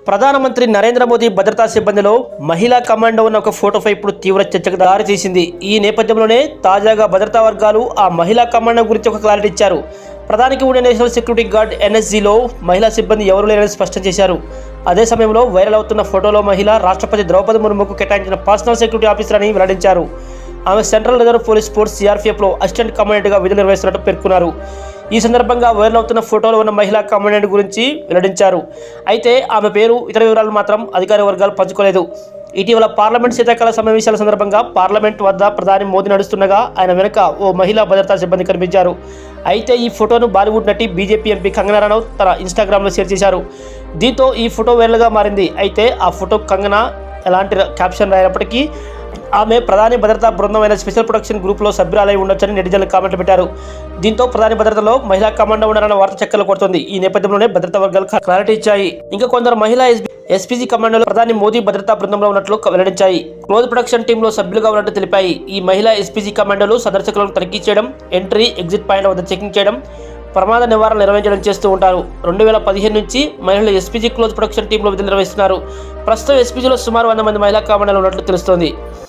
ప్రధానమంత్రి నరేంద్ర మోదీ భద్రతా సిబ్బందిలో మహిళా కమాండో ఉన్న ఒక ఫోటోపై ఇప్పుడు తీవ్ర చర్చకు దారితీసింది. ఈ నేపథ్యంలోనే తాజాగా భద్రతా వర్గాలు ఆ మహిళా కమాండో గురించి ఒక క్లారిటీ ఇచ్చారు. ప్రధానికి ఉండే నేషనల్ సెక్యూరిటీ గార్డ్ ఎన్ఎస్జీలో మహిళా సిబ్బంది ఎవరూ లేరని స్పష్టం చేశారు. అదే సమయంలో వైరల్ అవుతున్న ఫోటోలో మహిళ రాష్ట్రపతి ద్రౌపది ముర్ముకు కేటాయించిన పర్సనల్ సెక్యూరిటీ ఆఫీసర్ అని వెల్లడించారు. ఆమె సెంట్రల్ రిజర్వ్ పోలీస్ ఫోర్స్ సిఆర్పీఎఫ్లో అసిస్టెంట్ కమాండెంట్గా విధులు నిర్వహిస్తున్నట్టు పేర్కొన్నారు. ఈ సందర్భంగా వైరల్ అవుతున్న ఫోటోలో ఉన్న మహిళా కమాండెంట్ గురించి వెల్లడించారు. అయితే ఆమె పేరు, ఇతర వివరాలు మాత్రం అధికార వర్గాలు పంచుకోలేదు. ఇటీవల పార్లమెంట్ శీతాకాల సమావేశాల సందర్భంగా పార్లమెంట్ వద్ద ప్రధాని మోదీ నడుస్తుండగా ఆయన వెనుక ఓ మహిళా భద్రతా సిబ్బంది కనిపించారు. అయితే ఈ ఫోటోను బాలీవుడ్ నటి బీజేపీ ఎంపీ కంగనా రనౌత్ తన ఇన్స్టాగ్రామ్లో షేర్ చేశారు. దీంతో ఈ ఫోటో వైరల్గా మారింది. అయితే ఆ ఫోటో కంగనా ఎలాంటి క్యాప్షన్ రాయినప్పటికీ ఆమె ప్రధాని భద్రతా బృందమైన స్పెషల్ ప్రొటెక్షన్ గ్రూప్లో సభ్యురాలై ఉండొచ్చని నెటిజన్లు కామెంట్లు పెట్టారు. దీంతో ప్రధాని భద్రతలో మహిళా కమాండో ఉన్నారన్న వార్త చక్కర్లు కొడుతుంది. ఈ నేపథ్యంలోనే భద్రతా వర్గాలు క్లారిటీ ఇచ్చాయి. ఇంకా కొందరు మహిళా ఎస్పీజీ కమాండోలు ప్రధాని మోదీ భద్రతా బృందంలో ఉన్నట్లు వెల్లడించాయి. క్లోజ్ ప్రొటెక్షన్ టీంలో సభ్యులుగా ఉన్నట్టు తెలిపాయి. ఈ మహిళా ఎస్పీజీ కమాండోలు సందర్శకులను తనిఖీ చేయడం, ఎంట్రీ ఎగ్జిట్ పాయింట్ల వద్ద చెకింగ్ చేయడం, ప్రమాద నివారణ నిర్వహించడం చేస్తూ ఉంటారు. 2015 నుంచి మహిళలు ఎస్పీజీ క్లోజ్ ప్రొటెక్షన్ టీంలో విధులు నిర్వహిస్తున్నారు. ప్రస్తుతం ఎస్పీజీలో సుమారు 100 మంది మహిళా కమాండోలు ఉన్నట్లు తెలుస్తోంది.